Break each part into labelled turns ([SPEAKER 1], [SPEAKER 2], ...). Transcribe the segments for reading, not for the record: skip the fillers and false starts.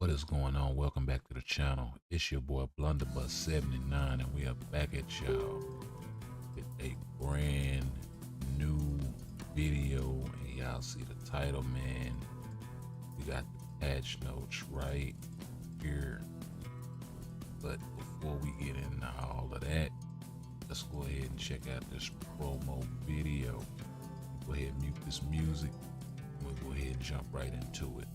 [SPEAKER 1] What is going on? Welcome back to the channel. It's your boy Blunderbuss79 and we are back at y'all with a brand new video. And y'all see the title, man. We got the patch notes right here. But before we get into all of that, let's go ahead and check out this promo video. Go ahead and mute this music. We'll go ahead and jump right into it.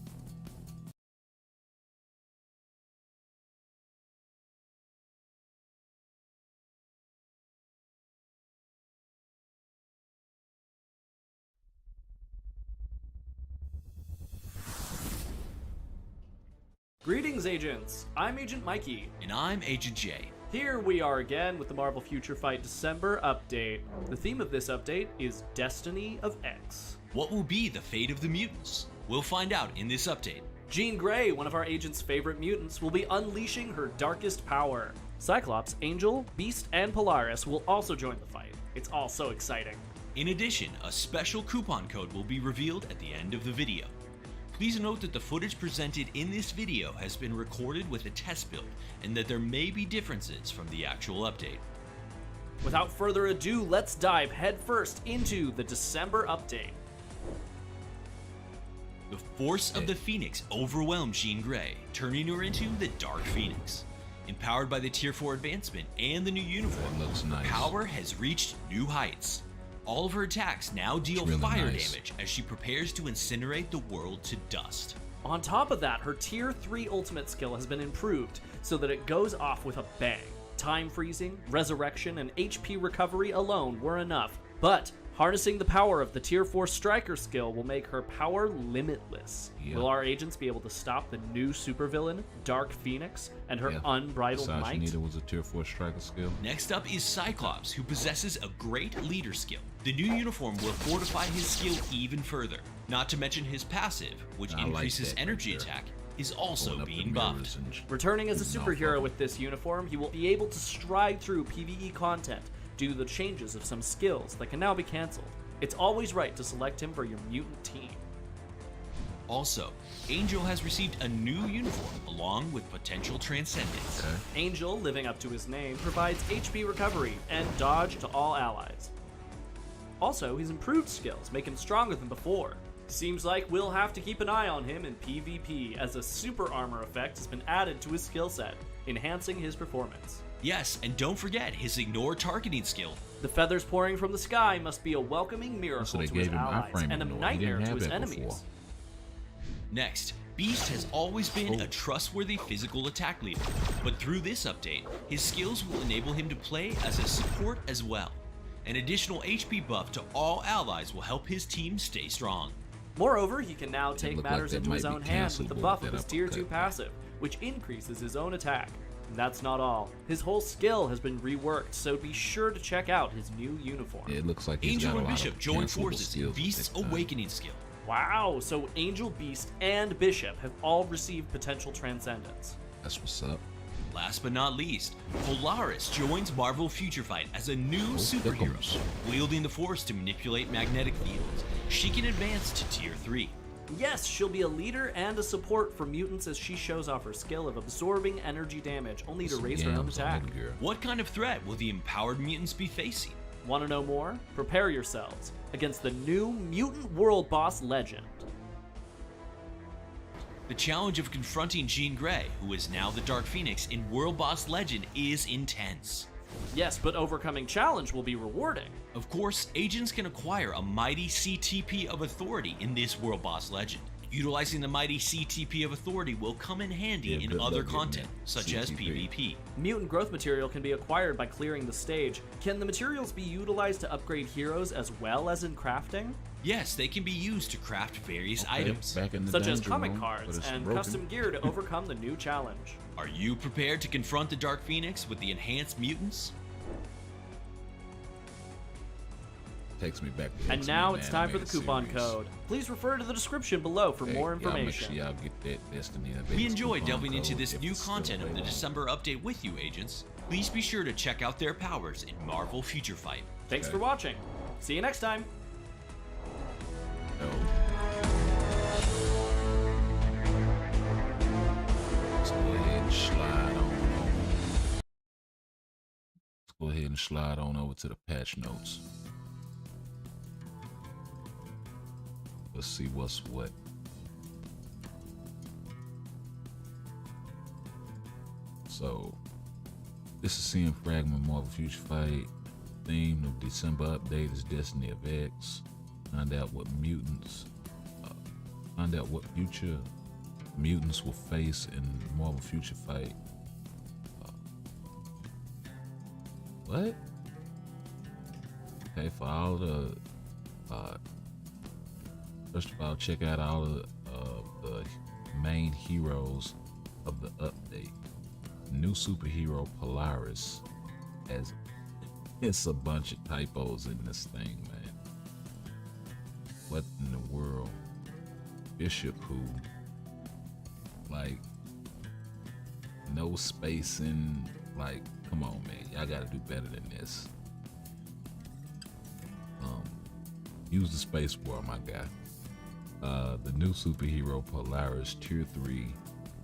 [SPEAKER 2] Greetings, agents! I'm Agent Mikey.
[SPEAKER 3] And I'm Agent J.
[SPEAKER 2] Here we are again with the Marvel Future Fight December update. The theme of this update is Destiny of X.
[SPEAKER 3] What will be the fate of the mutants? We'll find out in this update.
[SPEAKER 2] Jean Grey, one of our agent's favorite mutants, will be unleashing her darkest power. Cyclops, Angel, Beast, and Polaris will also join the fight. It's all so exciting.
[SPEAKER 3] In addition, a special coupon code will be revealed at the end of the video. Please note that the footage presented in this video has been recorded with a test build, and that there may be differences from the actual update.
[SPEAKER 2] Without further ado, let's dive headfirst into the December update.
[SPEAKER 3] The force of the Phoenix overwhelmed Jean Grey, turning her into the Dark Phoenix. Empowered by the Tier 4 advancement and the new uniform, her power has reached new heights. All of her attacks now deal fire damage as she prepares to incinerate the world to dust.
[SPEAKER 2] On top of that, her Tier 3 ultimate skill has been improved so that it goes off with a bang. Time freezing, resurrection, and HP recovery alone were enough, but harnessing the power of the Tier 4 striker skill will make her power limitless. Yep. Will our agents be able to stop the new supervillain, Dark Phoenix, and her unbridled might?
[SPEAKER 1] Neither was a Tier 4 striker skill.
[SPEAKER 3] Next up is Cyclops, who possesses a great leader skill. The new uniform will fortify his skill even further. Not to mention his passive, which increases energy attack, is also being buffed.
[SPEAKER 2] Returning as a superhero with this uniform, he will be able to stride through PvE content due to the changes of some skills that can now be cancelled. It's always right to select him for your mutant team.
[SPEAKER 3] Also, Angel has received a new uniform along with potential Transcendence.
[SPEAKER 2] Angel, living up to his name, provides HP recovery and dodge to all allies. Also, his improved skills make him stronger than before. Seems like we'll have to keep an eye on him in PvP, as a super armor effect has been added to his skill set, enhancing his performance.
[SPEAKER 3] Yes, and don't forget his ignore targeting skill.
[SPEAKER 2] The feathers pouring from the sky must be a welcoming miracle to his allies and a nightmare to his enemies.
[SPEAKER 3] Next, Beast has always been a trustworthy physical attack leader, but through this update, his skills will enable him to play as a support as well. An additional HP buff to all allies will help his team stay strong.
[SPEAKER 2] Moreover, he can now take matters into his own hands with the buff of his Tier 2 passive, which increases his own attack. And that's not all. His whole skill has been reworked, so be sure to check out his new uniform.
[SPEAKER 1] It looks like
[SPEAKER 3] Angel and Bishop join forces in Beast's Awakening skill.
[SPEAKER 2] Wow, so Angel, Beast, and Bishop have all received potential Transcendence.
[SPEAKER 1] That's what's up.
[SPEAKER 3] Last but not least, Polaris joins Marvel Future Fight as a new superhero. Wielding the Force to manipulate magnetic fields, she can advance to Tier 3.
[SPEAKER 2] Yes, she'll be a leader and a support for mutants as she shows off her skill of absorbing energy damage, only to raise her own attack.
[SPEAKER 3] What kind of threat will the empowered mutants be facing?
[SPEAKER 2] Want to know more? Prepare yourselves against the new Mutant World Boss Legend.
[SPEAKER 3] The challenge of confronting Jean Grey, who is now the Dark Phoenix in World Boss Legend, is intense.
[SPEAKER 2] Yes, but overcoming challenge will be rewarding.
[SPEAKER 3] Of course, agents can acquire a mighty CTP of authority in this World Boss Legend. Utilizing the mighty CTP of authority will come in handy in other content, such as PvP.
[SPEAKER 2] Mutant growth material can be acquired by clearing the stage. Can the materials be utilized to upgrade heroes as well as in crafting?
[SPEAKER 3] Yes, they can be used to craft various items,
[SPEAKER 2] such as comic cards and custom gear to overcome the new challenge.
[SPEAKER 3] Are you prepared to confront the Dark Phoenix with the enhanced mutants?
[SPEAKER 1] Takes me back to
[SPEAKER 2] and now it's time for the coupon code. Please refer to the description below for more information.
[SPEAKER 1] Y'all make sure y'all get that Destiny.
[SPEAKER 3] We enjoy delving into this new content of the December update with you, agents. Please be sure to check out their powers in Marvel Future Fight.
[SPEAKER 2] Thanks for watching. See you next time.
[SPEAKER 1] slide on over to the patch notes. Let's see what's what. So, this is seeing Fragment Marvel Future Fight. Theme of December update is Destiny of X. Find out what future mutants will face in Marvel Future Fight. What? Okay, for all the first of all, check out all of the main heroes of the update. New superhero Polaris, as it's a bunch of typos in this thing, man. What in the world? Bishop, who, like, no spacing, like, come on, man, y'all gotta do better than this. Use the space bar, my guy. The new superhero Polaris, tier 3,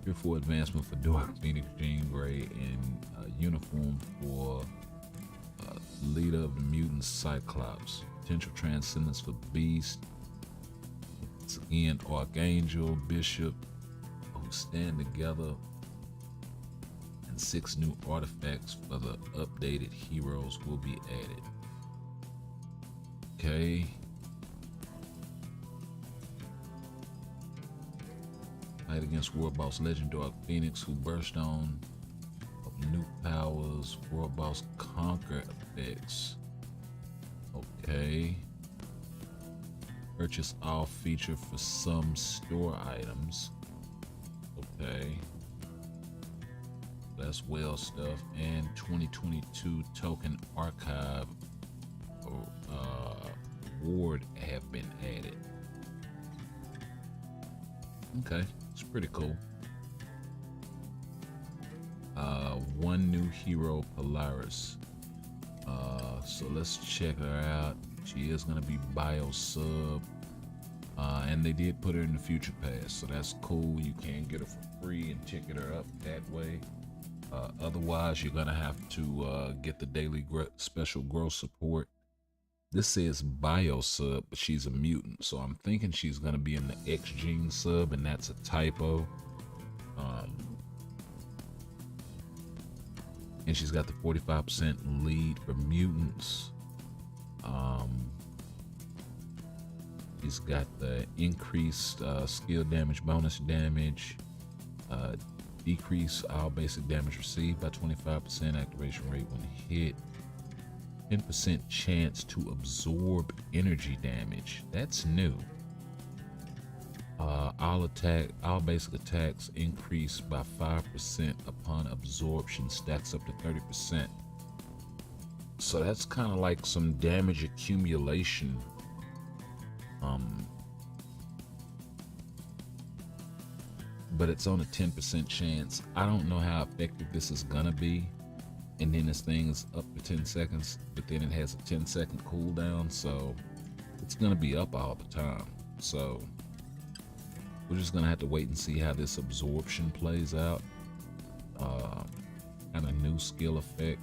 [SPEAKER 1] tier 4 advancement for Dark Phoenix, Jean Grey, and uniform for leader of the mutants, Cyclops. Potential transcendence for Beast. Once again, Archangel, Bishop, who stand together, and 6 new artifacts for the updated heroes will be added. Okay. Fight against World Boss Legend Dark Phoenix, who burst on of new powers. World Boss Conquer effects. Okay. Purchase all feature for some store items. Okay. That's well stuff. And 2022 token archive award have been added. Okay, it's pretty cool. One new hero, Polaris. So let's check her out. She is gonna be bio sub, and they did put her in the future pass, so that's cool. You can get her for free and ticket her up that way. Otherwise, you're gonna have to get the daily special growth support. This says bio sub, but she's a mutant, so I'm thinking she's gonna be in the X gene sub, and that's a typo. And she's got the 45% lead for mutants. She's got the increased skill damage, bonus damage, decrease all basic damage received by 25%, activation rate when hit, 10% chance to absorb energy damage. That's new. All basic attacks increase by 5% upon absorption, stacks up to 30%. So that's kind of like some damage accumulation. But it's on a 10% chance. I don't know how effective this is gonna be. And then this thing is up to 10 seconds, but then it has a 10-second cooldown, so it's gonna be up all the time. So we're just gonna have to wait and see how this absorption plays out. Kind of new skill effect.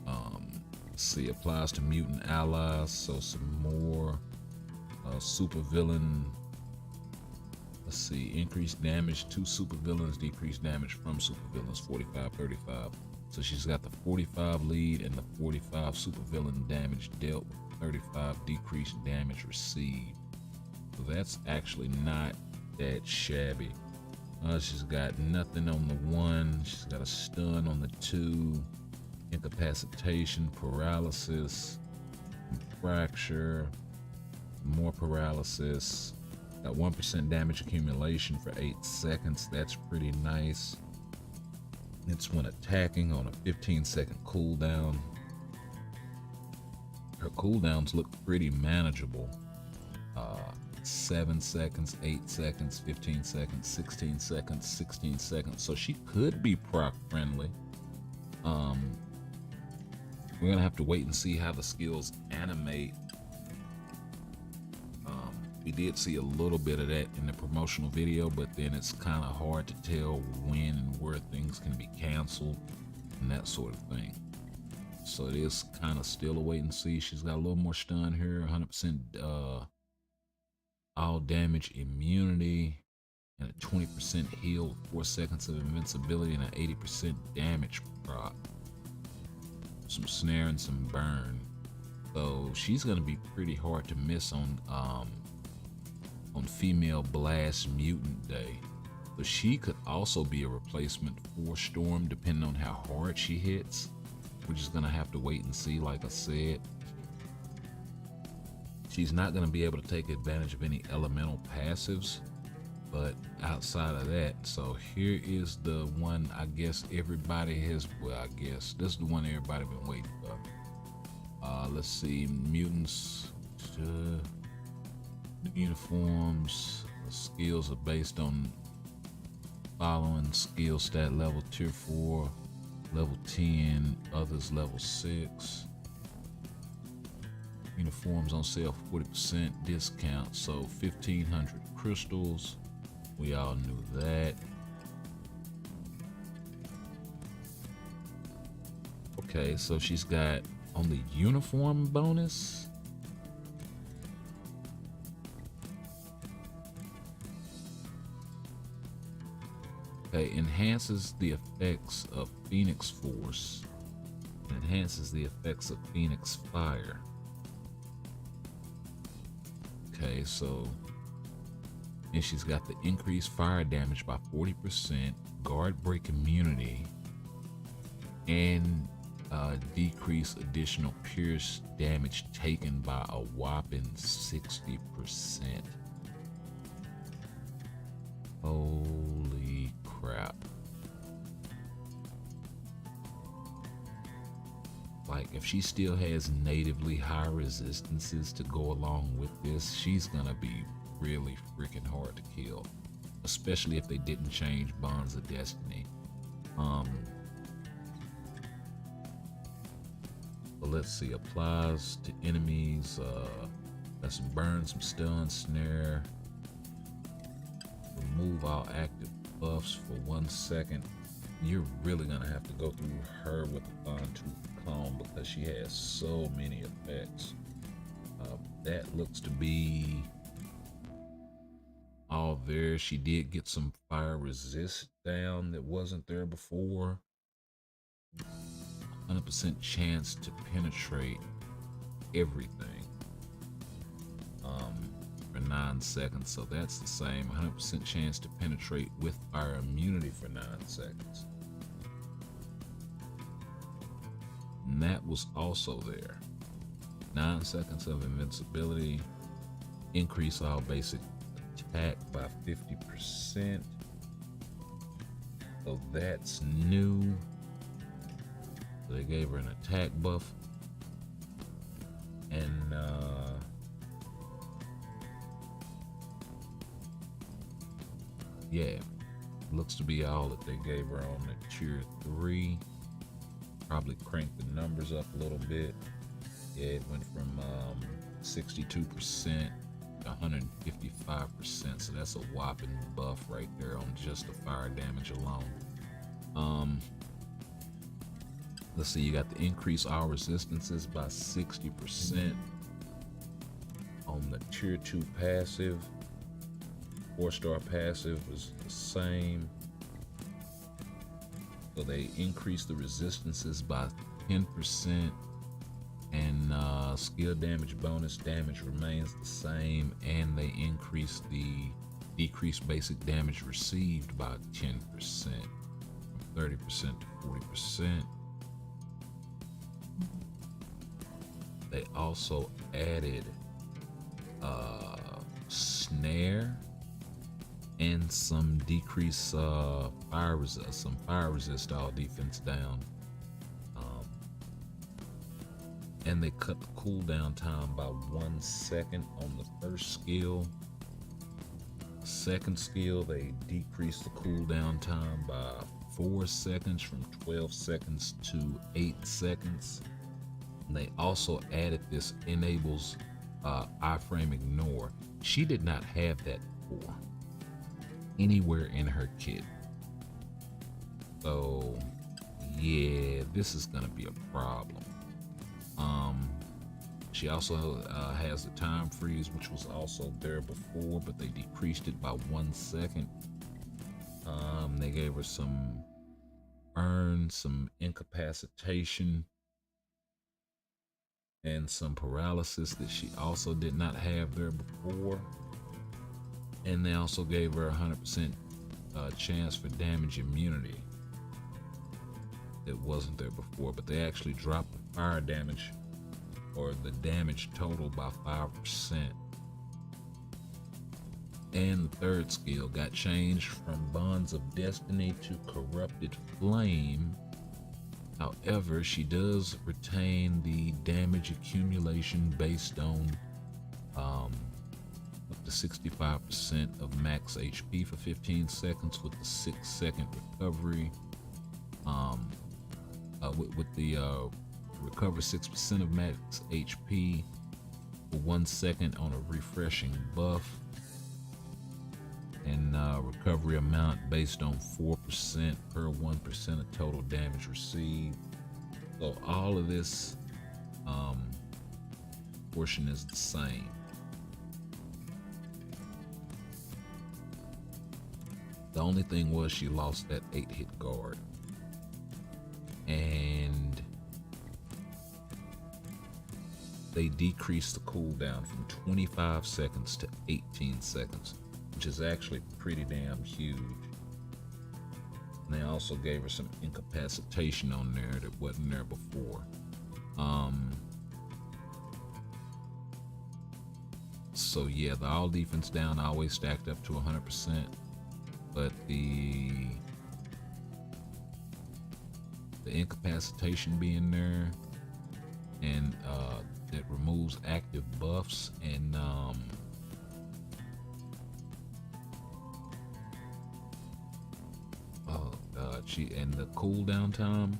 [SPEAKER 1] Let's see, applies to mutant allies, so some more super villain. Let's see, increased damage to supervillains, decreased damage from supervillains, 45-35. So she's got the 45 lead and the 45 supervillain damage dealt, 35 decreased damage received. So that's actually not that shabby. She's got nothing on the 1. She's got a stun on the 2, incapacitation, paralysis, fracture, more paralysis. Got 1% damage accumulation for 8 seconds. That's pretty nice. It's when attacking on a 15-second cooldown. Her cooldowns look pretty manageable. 7 seconds, 8 seconds, 15 seconds, 16 seconds, 16 seconds. So she could be proc friendly. We're gonna have to wait and see how the skills animate. We did see a little bit of that in the promotional video, but then it's kind of hard to tell when and where things can be canceled. and that sort of thing. So it is kind of still a wait and see. She's got a little more stun here, 100% all damage immunity, and a 20% heal with 4 seconds of invincibility and an 80% damage prop. Some snare and some burn. So she's gonna be pretty hard to miss on female blast mutant day. But she could also be a replacement for Storm depending on how hard she hits. We're just gonna have to wait and see. Like I said, she's not gonna be able to take advantage of any elemental passives, but outside of that, so here is the one I guess everybody has, well, I guess this is the one everybody been waiting for. Let's see, mutants, new uniforms. The skills are based on following skill stat level: tier 4, level 10, others level 6. Uniforms on sale for 40% discount, so 1,500 crystals. We all knew that. Okay, so she's got on the uniform bonus. Okay, enhances the effects of Phoenix Force. Enhances the effects of Phoenix Fire. Okay, so, and she's got the increased fire damage by 40%, guard break immunity, and decrease additional pierce damage taken by a whopping 60%. Holy crap. Like, if she still has natively high resistances to go along with this, she's gonna be really freaking hard to kill, especially if they didn't change Bonds of Destiny. But let's see, applies to enemies. Let's burn, some stun, snare. Remove all active buffs for 1 second. You're really gonna have to go through her with a fine-tooth comb because she has so many effects. That looks to be all there. She did get some fire resist down that wasn't there before. 100% chance to penetrate everything for 9 seconds. So that's the same. 100% chance to penetrate with fire immunity for 9 seconds. And that was also there. 9 seconds of invincibility. Increase all basic attack by 50%. So that's new. So they gave her an attack buff. And yeah, looks to be all that they gave her on the tier 3. Probably cranked the numbers up a little bit. Yeah, it went from 62% to 155%. So that's a whopping buff right there on just the fire damage alone. Let's see, you got the increase all resistances by 60% on the tier 2 passive. 4-star passive is the same. So they increase the resistances by 10%, and skill damage bonus damage remains the same, and they increase the decreased basic damage received by 10%, from 30% to 40%. They also added snare and some decreased fire resist, some fire resist all defense down, and they cut the cooldown time by 1 second on the first skill. Second skill, they decreased the cooldown time by 4 seconds, from 12 seconds to 8 seconds. And they also added this enables iframe ignore. She did not have that before anywhere in her kit. So yeah, this is gonna be a problem. She also has the time freeze, which was also there before, but they decreased it by 1 second. They gave her some burn, some incapacitation, and some paralysis that she also did not have there before. And they also gave her 100% chance for damage immunity that wasn't there before, but they actually dropped the fire damage or the damage total by 5%. And the third skill got changed from Bonds of Destiny to Corrupted Flame. However, she does retain the damage accumulation based on up to 65% of max HP for 15 seconds with the 6-second recovery. With the recover 6% of max HP for 1 second on a refreshing buff. And recovery amount based on 4% per 1% of total damage received. So all of this portion is the same. The only thing was she lost that 8-hit guard. And they decreased the cooldown from 25 seconds to 18 seconds. Which is actually pretty damn huge. And they also gave her some incapacitation on there that wasn't there before. So yeah, the all defense down always stacked up to 100%, but the incapacitation being there, and it removes active buffs, and and the cooldown time,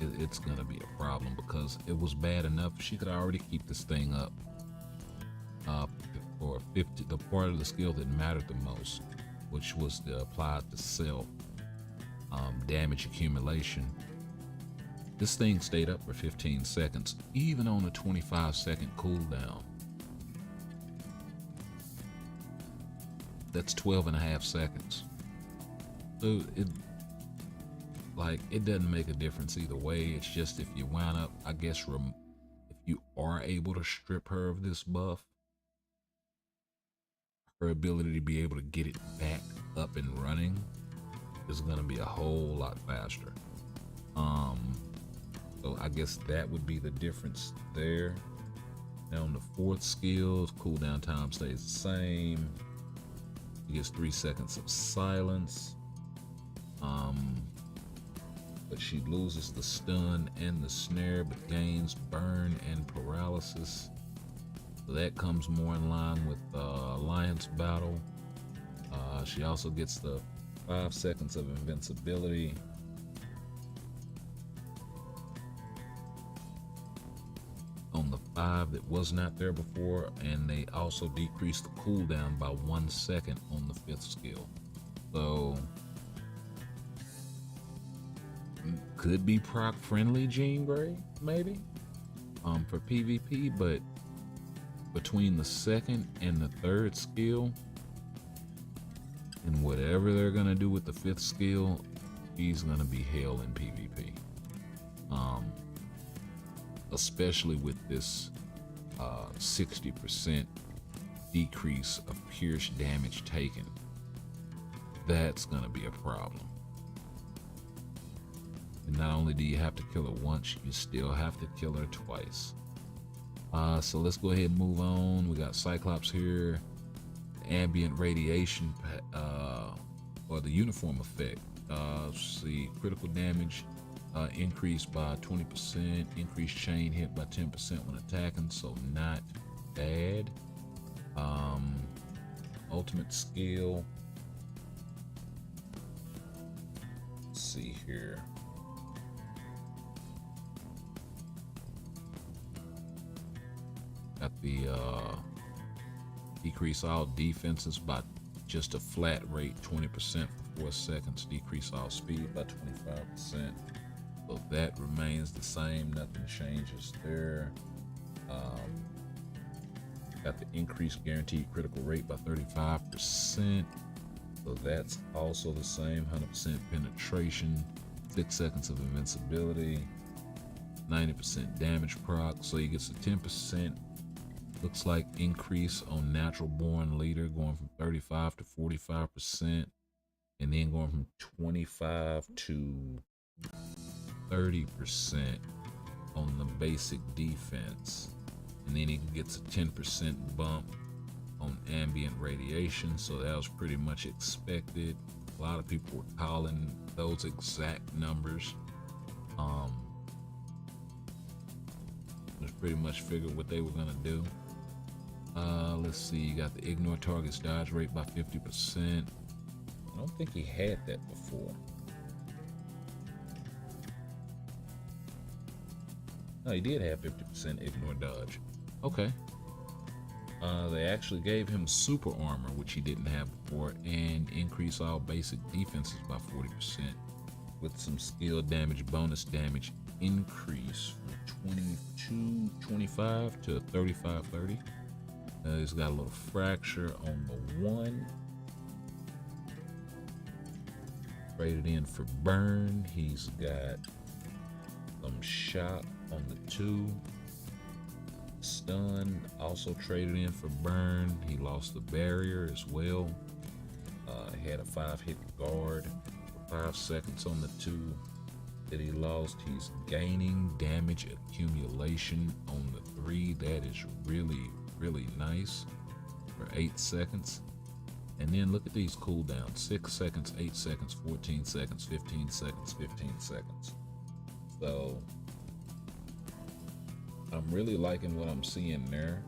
[SPEAKER 1] it's gonna be a problem because it was bad enough. She could already keep this thing up for 50, the part of the skill that mattered the most, which was the applied to self damage accumulation. This thing stayed up for 15 seconds, even on a 25-second cooldown. That's 12.5 seconds. So it doesn't make a difference either way. It's just if you wound up, I guess, if you are able to strip her of this buff, her ability to be able to get it back up and running is going to be a whole lot faster. So I guess that would be the difference there. Now on the fourth skill, cooldown time stays the same. She gets 3 seconds of silence. But she loses the stun and the snare, but gains burn and paralysis. So that comes more in line with Alliance Battle. She also gets the 5 seconds of invincibility. On the 5 that was not there before, and they also decreased the cooldown by 1 second on the 5th skill. So could be proc friendly Jean Grey, maybe, for PvP, but between the 2nd and the 3rd skill, and whatever they're gonna do with the 5th skill, he's gonna be hell in PvP. Especially with this 60% decrease of pierce damage taken. That's gonna be a problem. And not only do you have to kill her once, you still have to kill her twice. So let's go ahead and move on. We got Cyclops here. Ambient radiation, or the uniform effect. Let's see, critical damage increased by 20%, increased chain hit by 10% when attacking, so not bad. Ultimate skill. Let's see here. Got the decrease all defenses by just a flat rate 20% for 4 seconds. Decrease all speed by 25%. So that remains the same, nothing changes there. Got the increased guaranteed critical rate by 35%. So that's also the same, 100% penetration, 6 seconds of invincibility, 90% damage proc. So he gets a 10%, looks like, increase on natural born leader, going from 35 to 45%, and then going from 25 to 30% on the basic defense. And then he gets a 10% bump on ambient radiation, so that was pretty much expected. A lot of people were calling those exact numbers. Just pretty much figured what they were gonna do. Let's see, you got the ignore target's dodge rate by 50%. I don't think he had that before. No, he did have 50% ignore dodge. Okay. They actually gave him super armor, which he didn't have before, and increase all basic defenses by 40% with some skill damage, bonus damage increase from 22-25 to 35-30. He's got a little fracture on the 1. Rated in for burn. He's got some shock on the 2. Stun, also traded in for burn. He lost the barrier as well. He had a 5-hit guard for 5 seconds on the 2 that he lost. He's gaining damage accumulation on the 3. That is really, really nice for 8 seconds. And then look at these cooldowns: 6 seconds, 8 seconds, 14 seconds, 15 seconds, 15 seconds. So I'm really liking what I'm seeing there.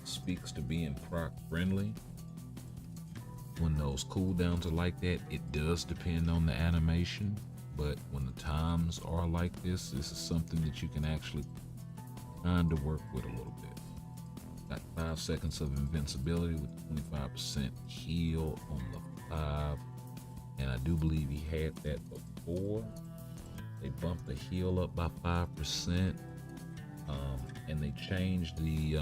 [SPEAKER 1] Speaks to being proc friendly. When those cooldowns are like that, it does depend on the animation, but when the times are like this is something that you can actually kind of work with a little bit. Got 5 seconds of invincibility with 25% heal on the 5, and I do believe he had that before. They bumped the heal up by 5%. And they changed the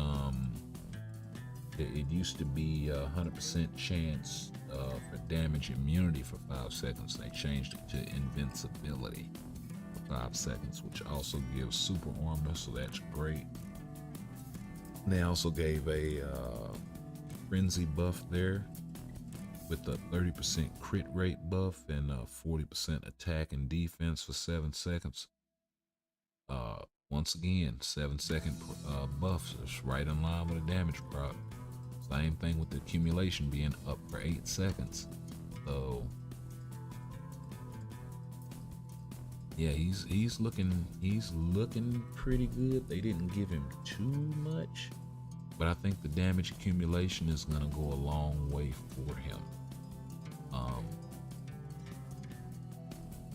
[SPEAKER 1] it used to be 100% chance for damage immunity for 5 seconds. They changed it to invincibility for 5 seconds, which also gives super armor, so that's great. They also gave a frenzy buff there with a 30% crit rate buff and a 40% attack and defense for 7 seconds. Once again, 7-second buffs is right in line with the damage proc. Same thing with the accumulation being up for 8 seconds. So yeah, he's looking pretty good. They didn't give him too much, but I think the damage accumulation is gonna go a long way for him.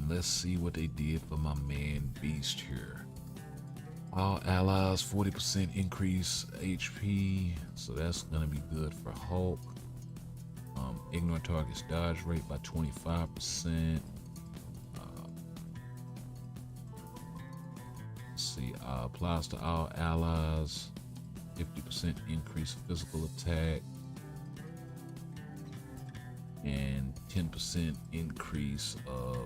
[SPEAKER 1] Let's see what they did for my man Beast here. All allies 40% increase HP, so that's gonna be good for Hulk. Ignore target's dodge rate by 25%. Let's see, applies to all allies. 50% increase physical attack and 10% increase of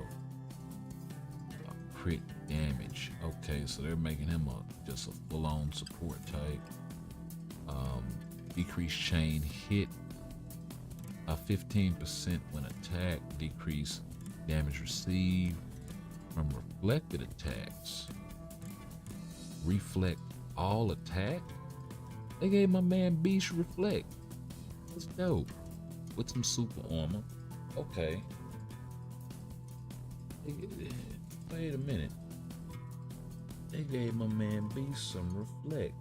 [SPEAKER 1] crit damage. Okay, so they're making him just a full-on support type. Decrease chain hit by 15% when attacked. Decrease damage received from reflected attacks. Reflect all attack. They gave my man Beast reflect. That's dope. With some super armor. Okay. Wait a minute. They gave my man Beast some reflect.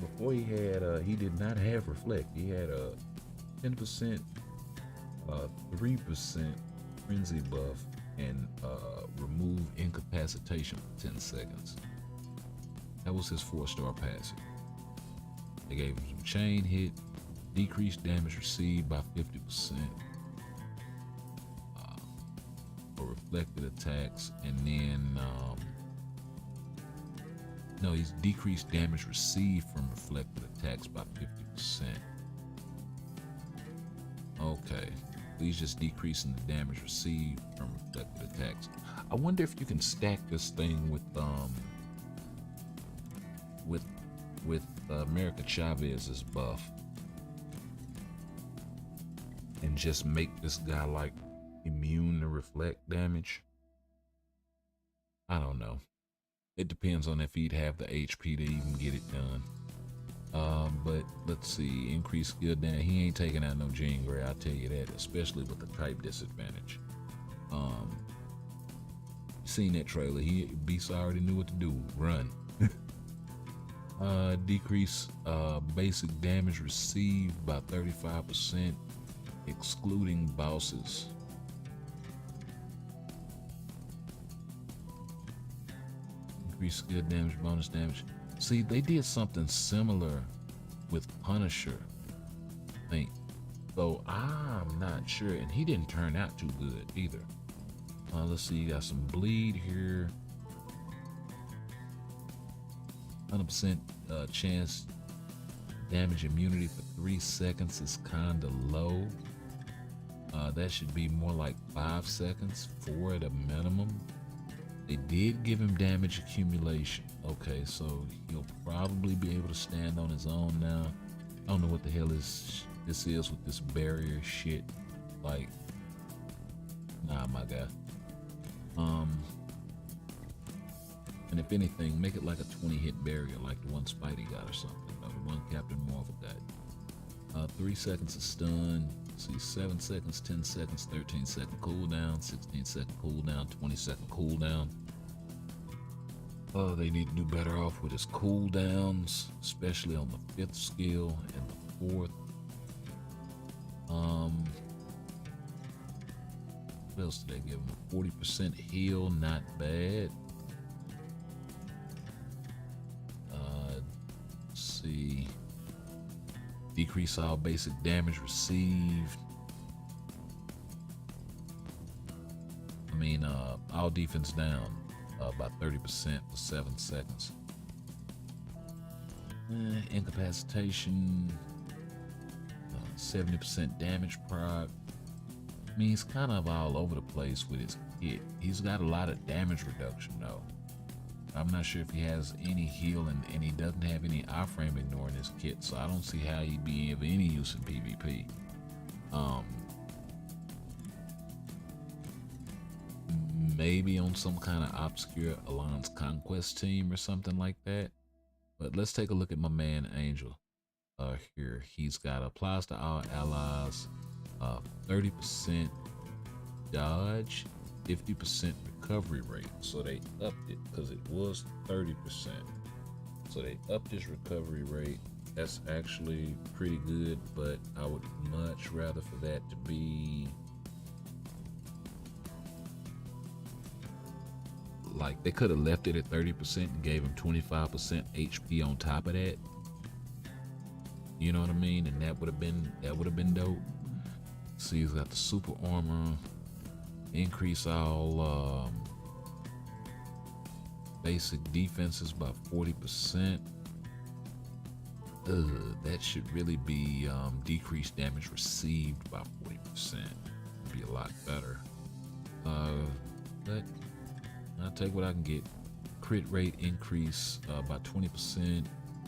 [SPEAKER 1] Before he did not have reflect. He had a 10%, 3% frenzy buff and remove incapacitation for 10 seconds. That was his 4-star passive. They gave him some chain hit, decreased damage received by 50%, for reflected attacks, and then no, he's decreased damage received from reflected attacks by 50%. Okay, he's just decreasing the damage received from reflected attacks. I wonder if you can stack this thing with America Chavez's buff and just make this guy like immune to reflect damage. I don't know. It depends on if he'd have the HP to even get it done. But let's see, increased skill damage. He ain't taking out no Jean Grey, I'll tell you that, especially with the type disadvantage. Seen that trailer, Beast already knew what to do, run. Decrease basic damage received by 35%, excluding bosses. Increase skill damage, bonus damage. See, they did something similar with Punisher, I think. So I'm not sure, and he didn't turn out too good either. Let's see, you got some bleed here. 100% chance damage immunity for 3 seconds is kind of low. That should be more like 5 seconds, 4 at a minimum. They did give him damage accumulation. Okay, so he'll probably be able to stand on his own now. I don't know what the hell this is with this barrier shit. Like, nah, my guy. And if anything, make it like a 20 hit barrier, like the one Spidey got or something, or the one Captain Marvel got. 3 seconds of stun. See, 7 seconds, 10 seconds, 13 second cooldown, 16 second cooldown, 20 second cooldown. They need to do better off with his cooldowns, especially on the 5th skill and the 4th. What else did they give him? A 40% heal, not bad. Let's see. Decrease all basic damage received. I mean, all defense down by 30% for 7 seconds. Incapacitation, 70% damage proc. I mean, he's kind of all over the place with his kit. He's got a lot of damage reduction though. I'm not sure if he has any heal, and he doesn't have any iframe ignoring his kit, so I don't see how he'd be of any use in PvP. Maybe on some kind of obscure Alliance Conquest team or something like that. But let's take a look at my man Angel. Here, he's got applies to all allies, 30% dodge, 50% recovery rate. So they upped it because it was 30%. So they upped his recovery rate. That's actually pretty good, but I would much rather for that to be like, they could have left it at 30% and gave him 25% HP on top of that. You know what I mean? And that would have been dope. See, he's got the super armor, increase all basic defenses by 40%. That should really be decreased damage received by 40%. Would be a lot better. But I'll take what I can get. Crit rate increase by 20%.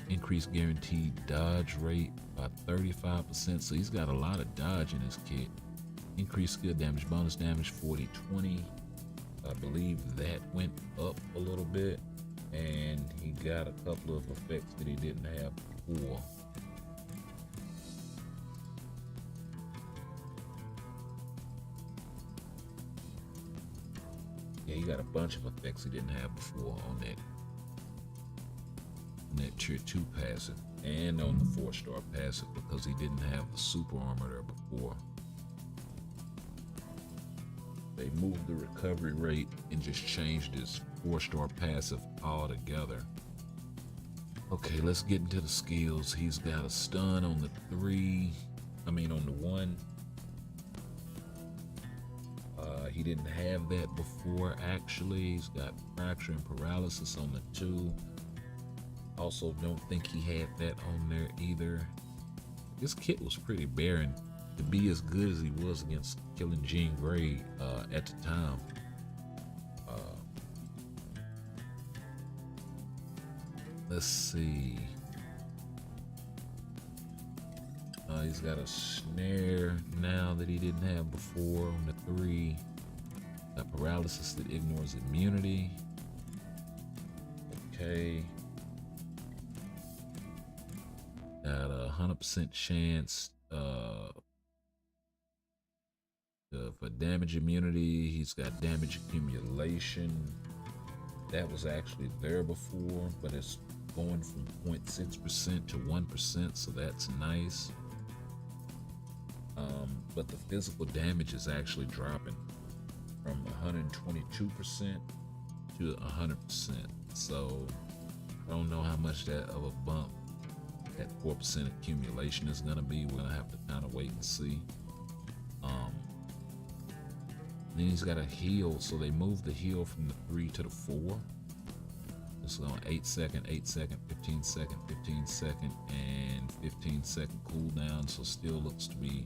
[SPEAKER 1] Increased guaranteed dodge rate by 35%. So he's got a lot of dodge in his kit. Increased skill damage, bonus damage 40-20. I believe that went up a little bit. And he got a couple of effects that he didn't have before. Yeah, he got a bunch of effects he didn't have before on that tier 2 passive and on the 4-star passive, because he didn't have the super armor there before. They moved the recovery rate and just changed his 4-star passive altogether. Okay, let's get into the skills. He's got a stun on the 1. He didn't have that before, actually. He's got fracture and paralysis on the 2. Also, don't think he had that on there either. This kit was pretty barren to be as good as he was against killing Jean Grey at the time. Let's see. He's got a snare now that he didn't have before on the 3. Got paralysis that ignores immunity. Okay. Got a 100% chance for damage immunity. He's got damage accumulation. That was actually there before, but it's going from 0.6% to 1%, so that's nice. But the physical damage is actually dropping from 122% to 100%. So I don't know how much that of a bump that 4% accumulation is gonna be. We're gonna have to kind of wait and see. Then he's got a heal, so they moved the heal from the 3 to the 4. It's on 8 second, 8 second, 15 second, 15 second, and 15 second cooldown. So still looks to be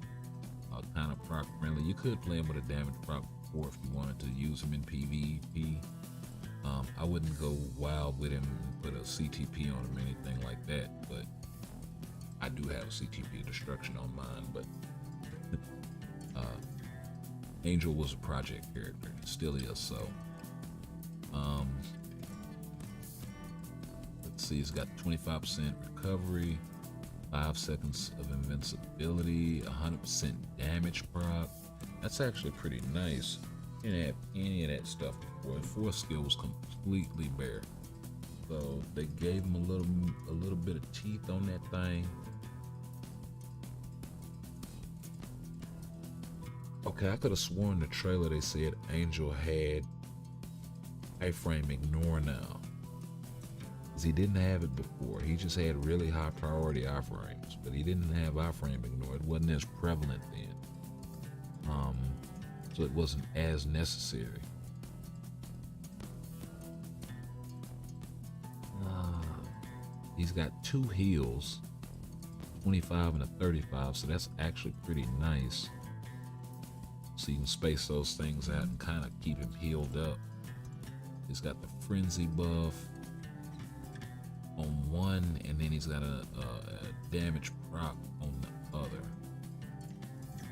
[SPEAKER 1] kind of proc friendly. You could play him with a damage proc before if you wanted to use him in PvP. I wouldn't go wild with him and put a CTP on him or anything like that, but I do have CTP destruction on mine. But Angel was a project character, still is. So let's see, he's got 25% recovery, 5 seconds of invincibility, 100% damage proc. That's actually pretty nice. Didn't have any of that stuff before. The 4th skill was completely bare, so they gave him a little bit of teeth on that thing. Okay, I could have sworn the trailer they said Angel had iframe ignore now, because he didn't have it before. He just had really high priority iframes, but he didn't have iframe ignore. It wasn't as prevalent then, so it wasn't as necessary. He's got 2 heals, 25 and a 35, so that's actually pretty nice. So you can space those things out and kind of keep him healed up. He's got the frenzy buff on 1, and then he's got a damage proc on the other.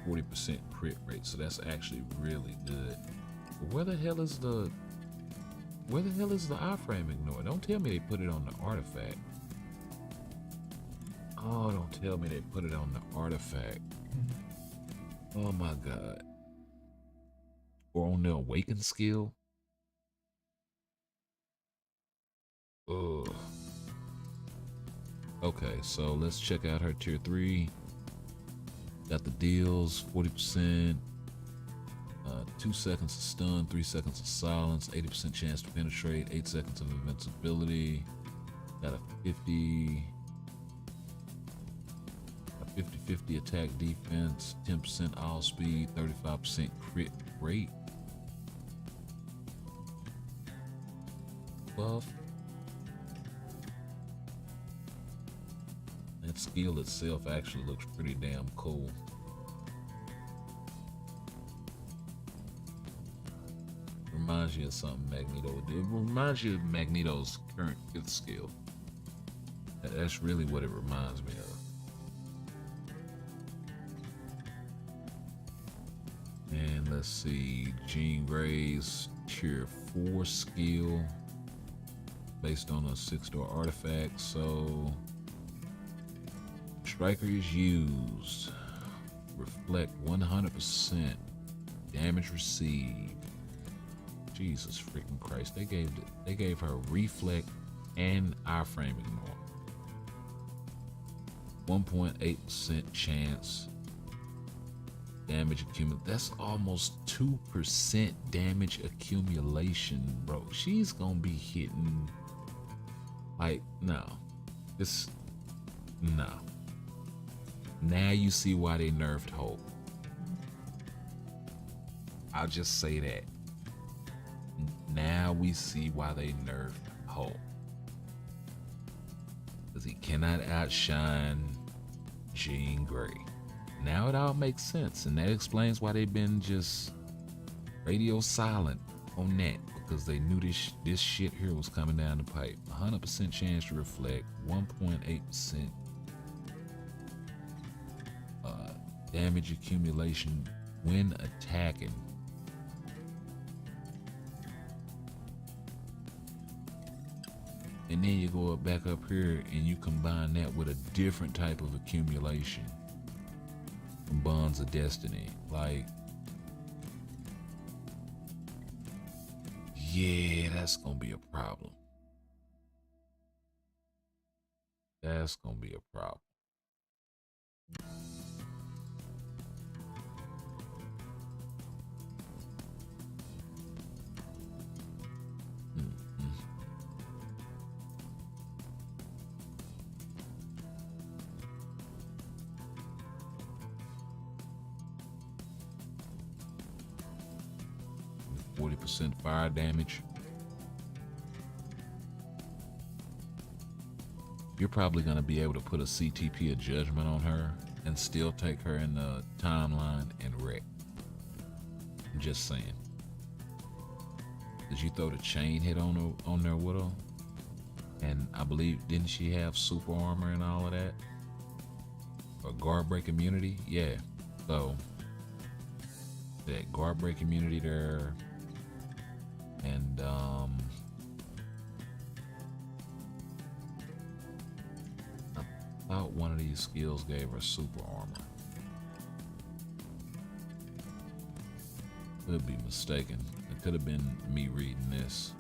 [SPEAKER 1] 40% crit rate, so that's actually really good. But where the hell is the iframe ignore? Don't tell me they put it on the artifact. Oh, don't tell me they put it on the artifact. Oh my god. Or on the awaken skill. Ugh. Okay, so let's check out her tier 3. Got the deals, 40%, 2 seconds of stun, 3 seconds of silence, 80% chance to penetrate, 8 seconds of invincibility. Got a 50-50 attack defense, 10% all speed, 35% crit rate. Buff. That skill itself actually looks pretty damn cool. Reminds you of something Magneto did. It reminds you of Magneto's current 5th skill. That's really what it reminds me of. And let's see, Jean Grey's tier 4 skill based on a 6-star artifact. So Striker is used. Reflect 100%. Damage received. Jesus freaking Christ! They gave her reflect and iframe ignore. 1.8% chance. Damage accumulation. That's almost 2% damage accumulation, bro. She's gonna be hitting like no. No. Now you see why they nerfed Hope. I'll just say that. Now we see why they nerfed Hulk. Because he cannot outshine Jean Grey. Now it all makes sense, and that explains why they've been just radio silent on that, because they knew this shit here was coming down the pipe. 100% chance to reflect, 1.8% damage accumulation when attacking. And then you go back up here and you combine that with a different type of accumulation from Bonds of Destiny. Like, yeah, that's gonna be a problem. That's gonna be a problem. Mm-hmm. %, fire damage. You're probably going to be able to put a CTP of Judgment on her and still take her in the timeline and wreck. I'm just saying. Did you throw the chain hit on their Widow? And I believe, didn't she have super armor and all of that? Or guard break immunity? Yeah. So that guard break immunity there. And I thought one of these skills gave her super armor. Could be mistaken. It could have been me reading this.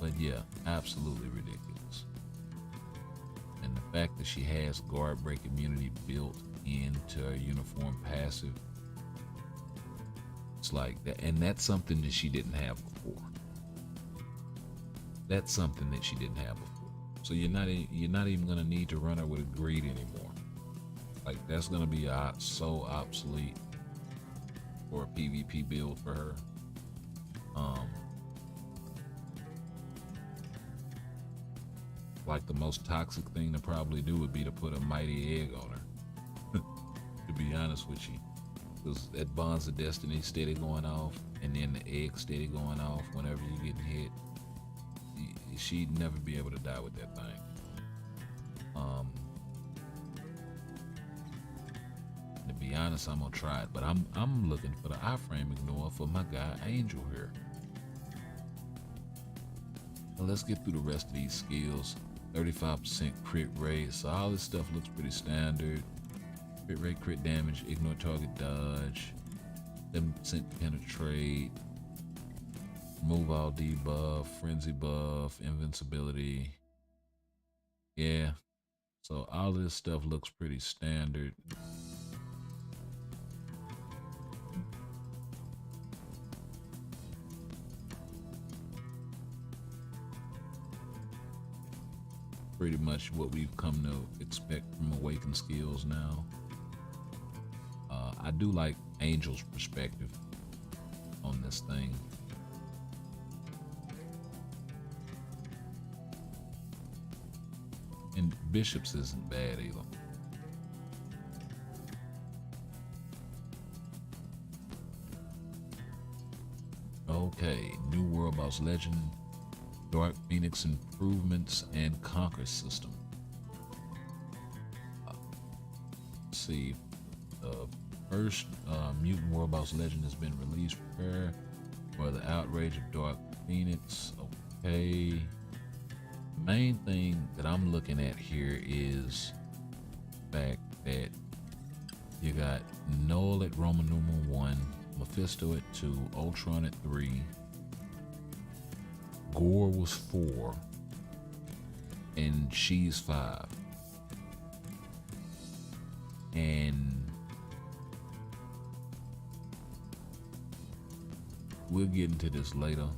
[SPEAKER 1] But yeah, absolutely ridiculous. And the fact that she has guard break immunity built into her uniform passive, it's like that, and that's something that she didn't have before. That's something that she didn't have before. So you're not even gonna need to run her with a greed anymore. Like, that's gonna be so obsolete for a PvP build for her. Like, the most toxic thing to probably do would be to put a mighty egg on her. To be honest with you, because that Bonds of Destiny steady going off, and then the egg steady going off whenever you getting hit. She'd never be able to die with that thing. To be honest, I'm gonna try it, but I'm looking for the iframe ignore for my guy Angel here. Well, let's get through the rest of these skills. 35% crit rate, so all this stuff looks pretty standard. Crit rate, crit damage, ignore target dodge, 7% penetrate, remove all debuff, frenzy buff, invincibility. Yeah, so all this stuff looks pretty standard. Pretty much what we've come to expect from Awakened skills now. I do like Angel's perspective on this thing. And Bishop's isn't bad either. Okay, New World Boss Legend, Dark Phoenix improvements, and Conquer system. Let's see. First, Mutant World Boss Legend has been released. Prepare for the outrage of Dark Phoenix. Okay. The main thing that I'm looking at here is the fact that you got Null at Roman numeral 1, Mephisto at 2, Ultron at 3, Gore was 4, and she's 5. And we'll get into this later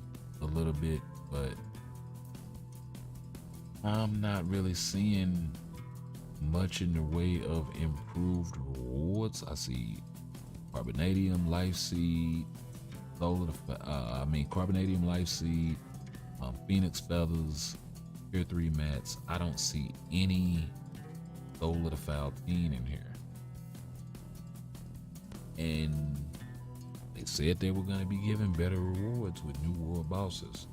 [SPEAKER 1] a little bit, but I'm not really seeing much in the way of improved rewards. I see Carbonadium, Life Seed, Carbonadium, Life Seed, Phoenix Feathers, Tier 3 mats. I don't see any Soul of the Falcine in here. And they said they were going to be giving better rewards with new world bosses.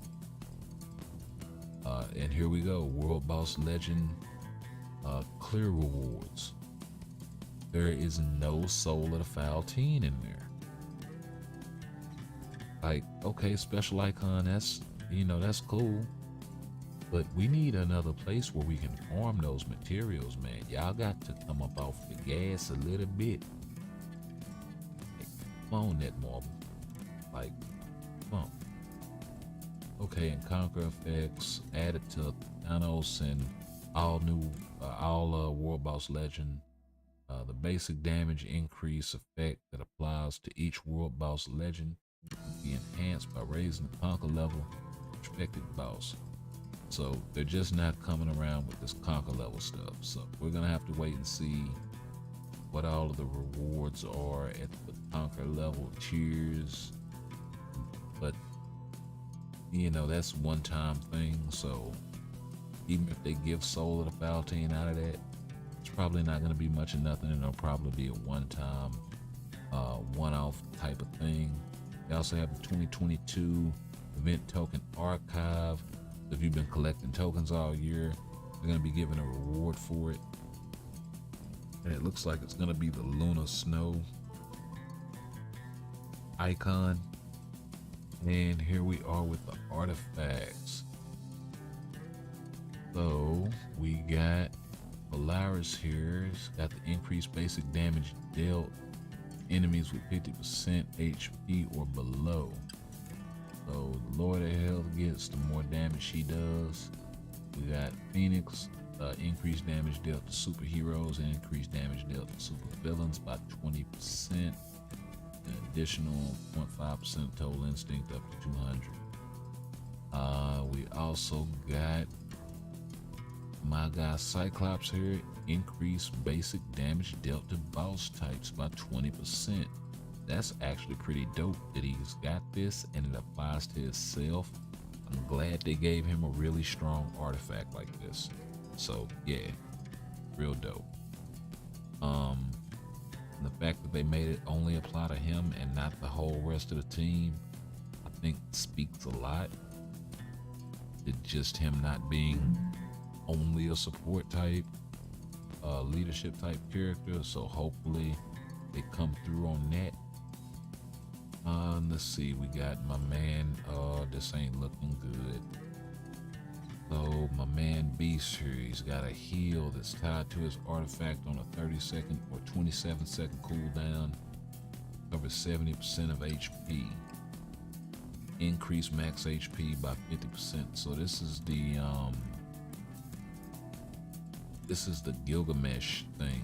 [SPEAKER 1] And here we go, World Boss Legend clear rewards. There is no Soul of the Falcine in there. Like, okay, special icon, that's, that's cool. But we need another place where we can farm those materials, man. Y'all got to come up off the gas a little bit. Hey, come on, Netmarble. Like, come on. Okay, and Conquer effects added to Thanos and all World Boss Legend. The basic damage increase effect that applies to each World Boss Legend will be enhanced by raising the Conquer level of expected boss. So they're just not coming around with this Conquer level stuff. So we're gonna have to wait and see what all of the rewards are at the Conquer level tiers. But that's one-time thing. So even if they give Soul of the Falcine out of that, it's probably not going to be much of nothing, and it'll probably be a one-time, one-off type of thing. They also have the 2022 event token archive. So if you've been collecting tokens all year, they're going to be giving a reward for it. And it looks like it's going to be the Luna Snow icon. And here we are with the artifacts. So we got Polaris here. It's got the increased basic damage dealt enemies with 50% HP or below. So the lower the health gets, the more damage she does. We got Phoenix, increased damage dealt to superheroes and increased damage dealt to super villains by 20%. An additional 0.5% total instinct up to 200. We also got my guy Cyclops here, increased basic damage dealt to boss types by 20%. That's actually pretty dope that he's got this and it applies to himself. I'm glad they gave him a really strong artifact like this. So yeah, real dope. The fact that they made it only apply to him and not the whole rest of the team, I think speaks a lot. It's just him not being only a support type, leadership type character. So hopefully they come through on that. Let's see, we got my man, this ain't looking good. So my man Beast here, he's got a heal that's tied to his artifact on a 30-second or 27-second cooldown. Covers 70% of HP. Increase max HP by 50%. So this is the Gilgamesh thing.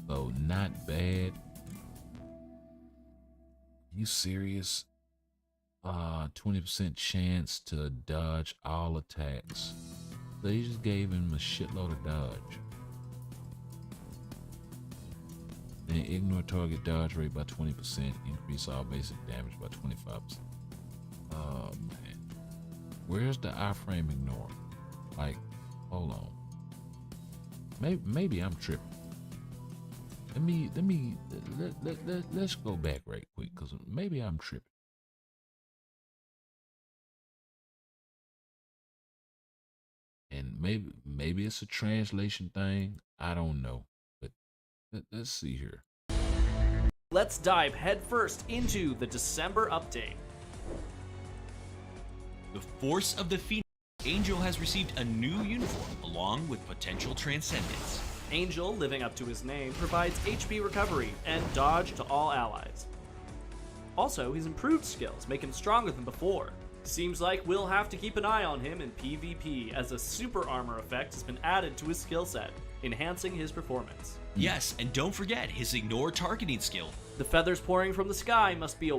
[SPEAKER 1] So not bad. You serious? 20% chance to dodge all attacks. So he just gave him a shitload of dodge. And ignore target dodge rate by 20%. Increase all basic damage by 25%. Oh man. Where's the iframe ignore? Like, hold on. Maybe I'm tripping. Let's go back right quick, because maybe I'm tripping. And maybe it's a translation thing. I don't know. But let's see here.
[SPEAKER 2] Let's dive headfirst into the December update.
[SPEAKER 3] The Force of the Phoenix. Angel has received a new uniform along with potential Transcendence.
[SPEAKER 2] Angel, living up to his name, provides HP recovery and dodge to all allies. Also, his improved skills make him stronger than before. Seems like we'll have to keep an eye on him in PvP, as a super armor effect has been added to his skill set, enhancing his performance.
[SPEAKER 3] Yes, and don't forget his ignore targeting skill.
[SPEAKER 2] The feathers pouring from the sky must be a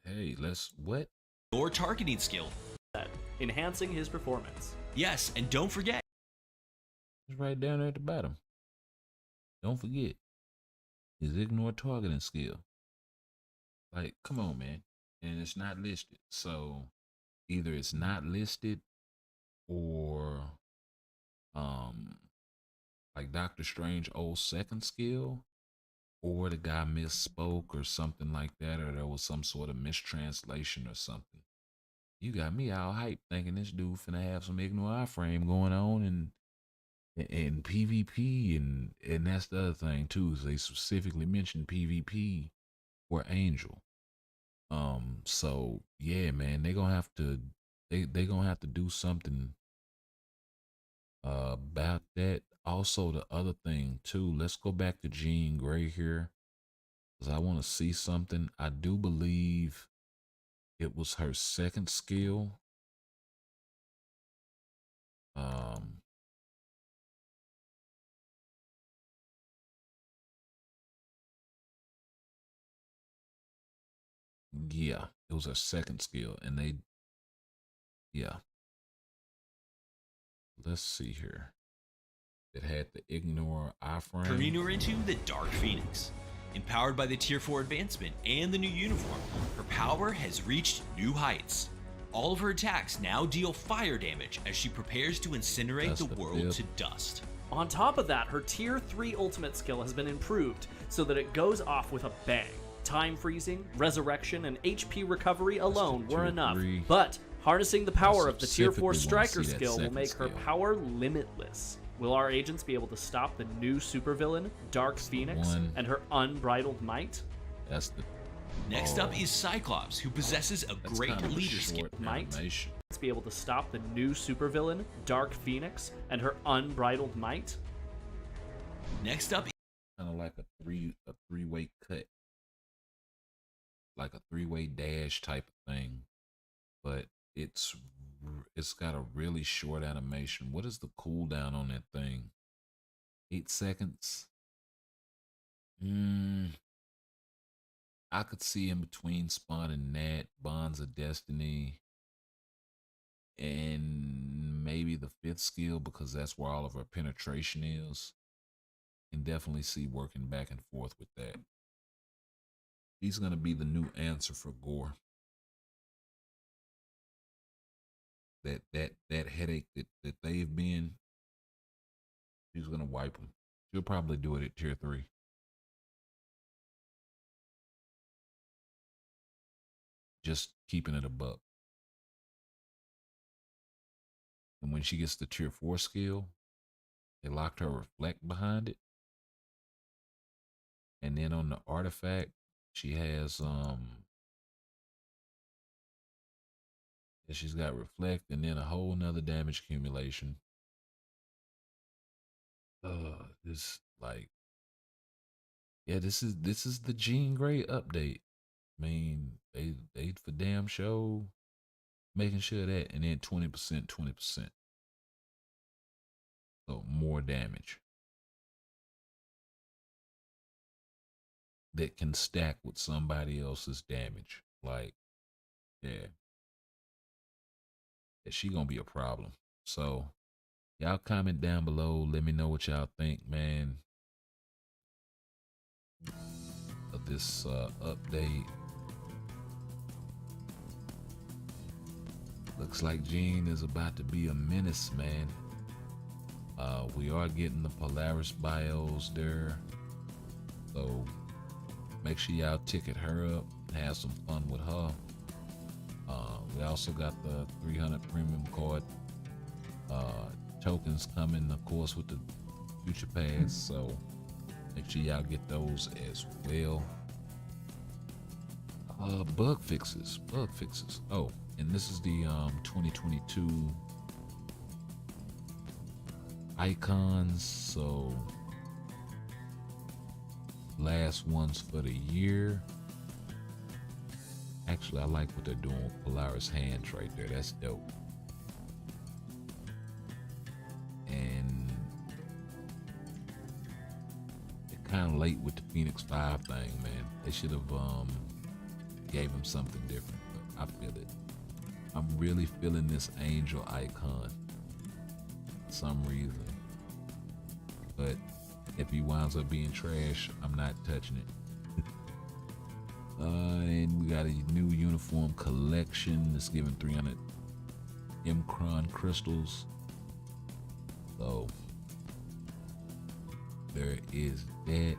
[SPEAKER 1] Hey, let's what?
[SPEAKER 3] Ignore targeting skill.
[SPEAKER 2] Enhancing his performance.
[SPEAKER 3] Yes, and don't forget
[SPEAKER 1] It's right down there at the bottom. Don't forget, is ignore targeting skill. Like, come on, man. And it's not listed. So either it's not listed or like Doctor Strange old second skill, or the guy misspoke or something like that, or there was some sort of mistranslation or something. You got me all hyped thinking this dude finna have some ignore iframe going on and PvP and that's the other thing too, is they specifically mentioned PvP for Angel. So yeah, man, they gonna have to they gonna have to do something about that. Also, the other thing too, let's go back to Jean Grey here, because I want to see something. I do believe it was her second skill. Um, yeah, it was her second skill, and yeah. Let's see here. It had the ignore iframe.
[SPEAKER 3] Turning her into the Dark Phoenix. Empowered by the Tier 4 advancement and the new uniform, her power has reached new heights. All of her attacks now deal fire damage as she prepares to incinerate the world to dust.
[SPEAKER 2] On top of that, her Tier 3 ultimate skill has been improved so that it goes off with a bang. Time freezing, resurrection, and HP recovery alone were enough, but harnessing the power of the Tier 4 striker skill will make her power limitless. Will our agents be able to stop the new supervillain, Dark Phoenix, and her unbridled might?
[SPEAKER 1] That's the
[SPEAKER 3] Next up is Cyclops, who possesses a great leader skill.
[SPEAKER 2] Might be able to stop the new supervillain, Dark Phoenix, and her unbridled might.
[SPEAKER 3] Next up,
[SPEAKER 1] kind of like a three-way cut, like a three-way dash type of thing, but it's got a really short animation. What is the cooldown on that thing? 8 seconds. I could see in between Spawn and Nat, Bonds of Destiny, and maybe the 5th skill, because that's where all of her penetration is. Can definitely see working back and forth with that. He's gonna be the new answer for Gore. That headache that they've been, she's gonna wipe them. She'll probably do it at Tier 3. Just keeping it a buck. And when she gets the Tier 4 skill, they locked her reflect behind it. And then on the artifact, she has she's got reflect and then a whole nother damage accumulation. This like, yeah, this is the Jean Grey update. I mean, they for damn show making sure that, and then 20%. So more damage that can stack with somebody else's damage. Like, yeah, she gonna be a problem. So y'all comment down below. Let me know what y'all think, man, of this update. Looks like Jean is about to be a menace, man. We are getting the Polaris bios there, so make sure y'all ticket her up and have some fun with her. We also got the 300 premium card tokens coming, of course, with the future pass, so make sure y'all get those as well. Bug fixes. Oh, and this is the 2022 icons, so last ones for the year. Actually, I like what they're doing with Polaris hands right there. That's dope. And they're kind of late with the Phoenix 5 thing, man. They should have gave him something different, but I feel it. I'm really feeling this angel icon for some reason. but if he winds up being trash, I'm not touching it. And we got a new uniform collection that's giving 300 Mcron crystals. So there is that.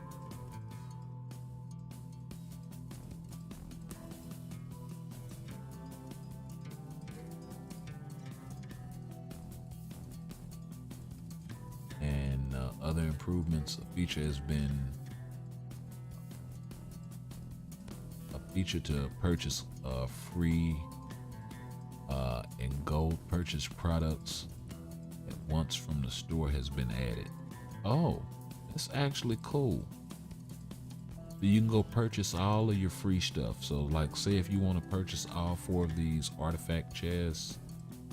[SPEAKER 1] And other improvements, a feature has been a feature to purchase free and gold purchase products at once from the store has been added. Oh, that's actually cool. So you can go purchase all of your free stuff. So like, say if you want to purchase all 4 of these artifact chests,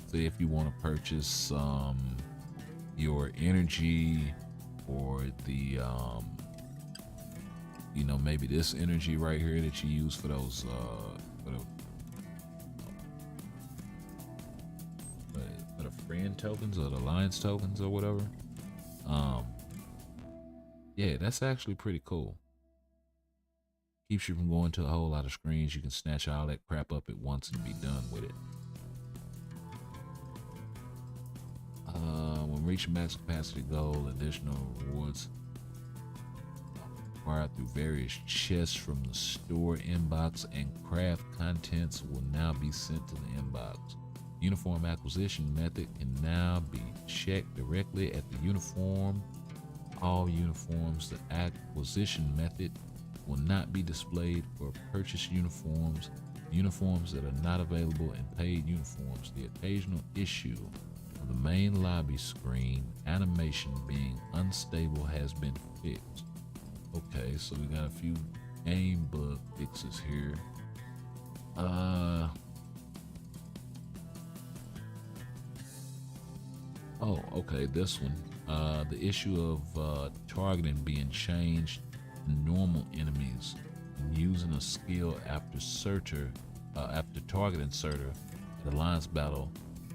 [SPEAKER 1] say if you want to purchase your energy or the you know, maybe this energy right here that you use for those for the friend tokens or the alliance tokens or whatever. Yeah, that's actually pretty cool. Keeps you from going to a whole lot of screens. You can snatch all that crap up at once and be done with it. When reaching max capacity goal, additional rewards acquired through various chests from the store inbox and craft contents will now be sent to the inbox. Uniform acquisition method can now be checked directly at the uniform. All uniforms, the acquisition method will not be displayed for purchased uniforms. Uniforms that are not available in paid uniforms. The occasional issue of the main lobby screen animation being unstable has been fixed. Okay, so we got a few game bug fixes here. Oh, okay, this one. The issue of targeting being changed to normal enemies and using a skill after targeting Selector at Alliance Battle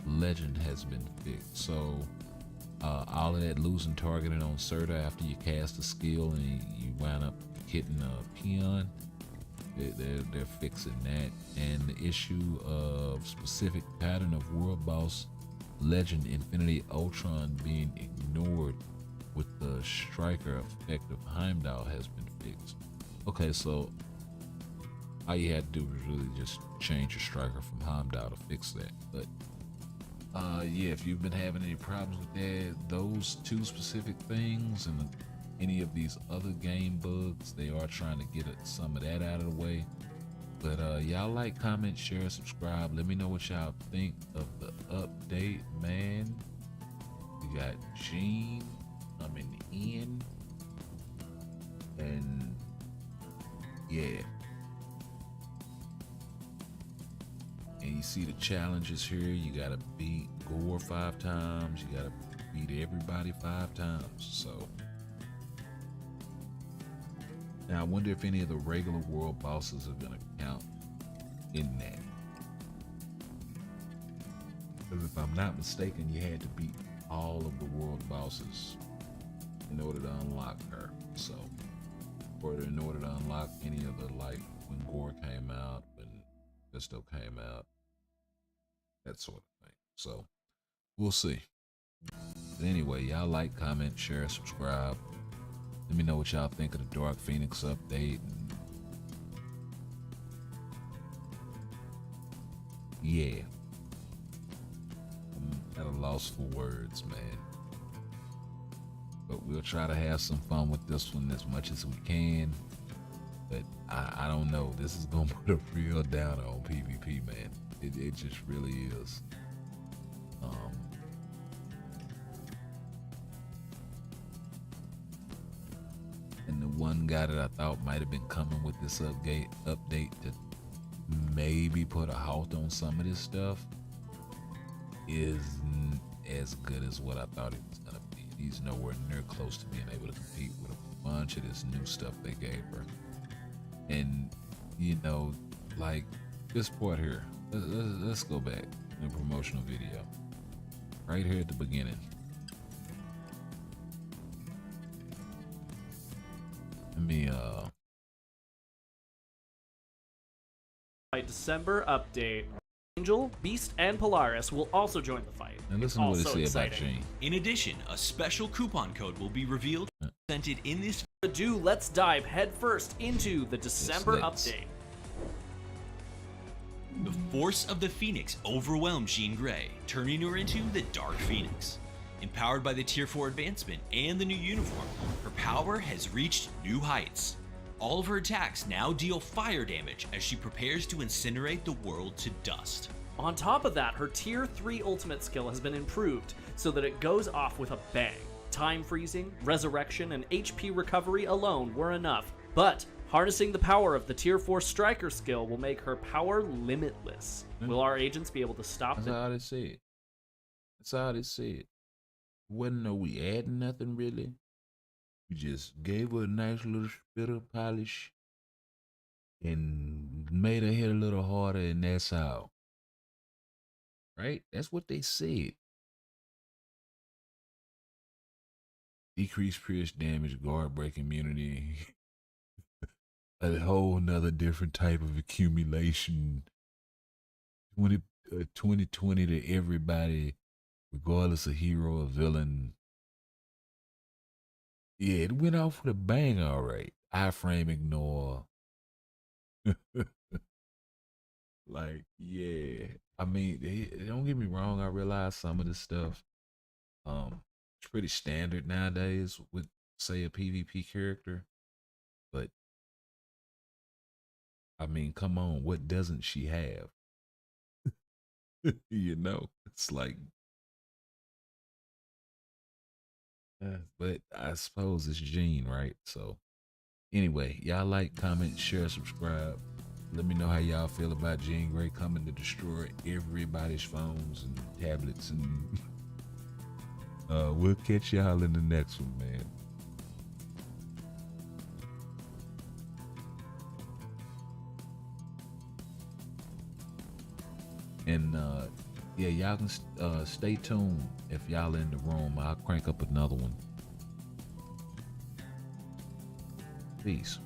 [SPEAKER 1] Legend has been fixed. So all of that losing targeting on Selector after you cast a skill and you wind up hitting a peon, they're fixing that. And the issue of specific pattern of world boss Legend Infinity Ultron being ignored with the striker effect of Heimdall has been fixed. Okay, so all you had to do was really just change your striker from Heimdall to fix that. But yeah, if you've been having any problems with that, those 2 specific things and any of these other game bugs, they are trying to get some of that out of the way. But y'all like, comment, share, subscribe. Let me know what y'all think of the update, man. We got Gene coming in. And yeah. And you see the challenges here. You gotta beat Gore 5 times. You gotta beat everybody 5 times. So now I wonder if any of the regular world bosses are gonna count in that. Because if I'm not mistaken, you had to beat all of the world bosses in order to unlock her. So, or in order to unlock any of the, like when Gore came out, when Fisto came out, that sort of thing. So, we'll see. But anyway, y'all like, comment, share, subscribe. Let me know what y'all think of the Dark Phoenix update. Yeah. I'm at a loss for words, man. But we'll try to have some fun with this one as much as we can. But I don't know. This is going to put a real downer on PvP, man. It just really is. And the one guy that I thought might have been coming with this update to maybe put a halt on some of this stuff isn't as good as what I thought it was gonna be. He's nowhere near close to being able to compete with a bunch of this new stuff they gave her. And you know, like this part here, let's go back in the promotional video right here at the beginning. me
[SPEAKER 2] By December update, Angel, Beast, and Polaris will also join the fight.
[SPEAKER 1] and listen to what they say about Gene.
[SPEAKER 3] In addition, a special coupon code will be revealed presented in this.
[SPEAKER 2] Let's dive headfirst into the December update.
[SPEAKER 3] The force of the Phoenix overwhelmed Jean Grey, turning her into the Dark Phoenix. Empowered by the Tier 4 advancement and the new uniform, her power has reached new heights. All of her attacks now deal fire damage as she prepares to incinerate the world to dust.
[SPEAKER 2] On top of that, her Tier 3 ultimate skill has been improved so that it goes off with a bang. Time freezing, resurrection, and HP recovery alone were enough, but harnessing the power of the Tier 4 striker skill will make her power limitless. Will our agents be able to stop
[SPEAKER 1] That's how they say it. That's how they say it. Wasn't no we adding nothing really. We just gave her a nice little bit of polish and made her hit a little harder, and that's how. Right? That's what they said. Decreased pierce damage, guard break immunity, a whole nother different type of accumulation. 2020 to everybody, regardless of hero or villain. Yeah, it went off with a bang, all right. Iframe ignore. Like, yeah. I mean, don't get me wrong. I realize some of this stuff, it's pretty standard nowadays with, say, a PvP character. But, I mean, come on. What doesn't she have? You know, it's like, but I suppose it's Gene, right? So anyway, y'all like, comment, share, subscribe. Let me know how y'all feel about Jean Grey coming to destroy everybody's phones and tablets, and we'll catch y'all in the next one, man. And yeah, y'all can stay tuned. If y'all in the room, I'll crank up another one. Peace.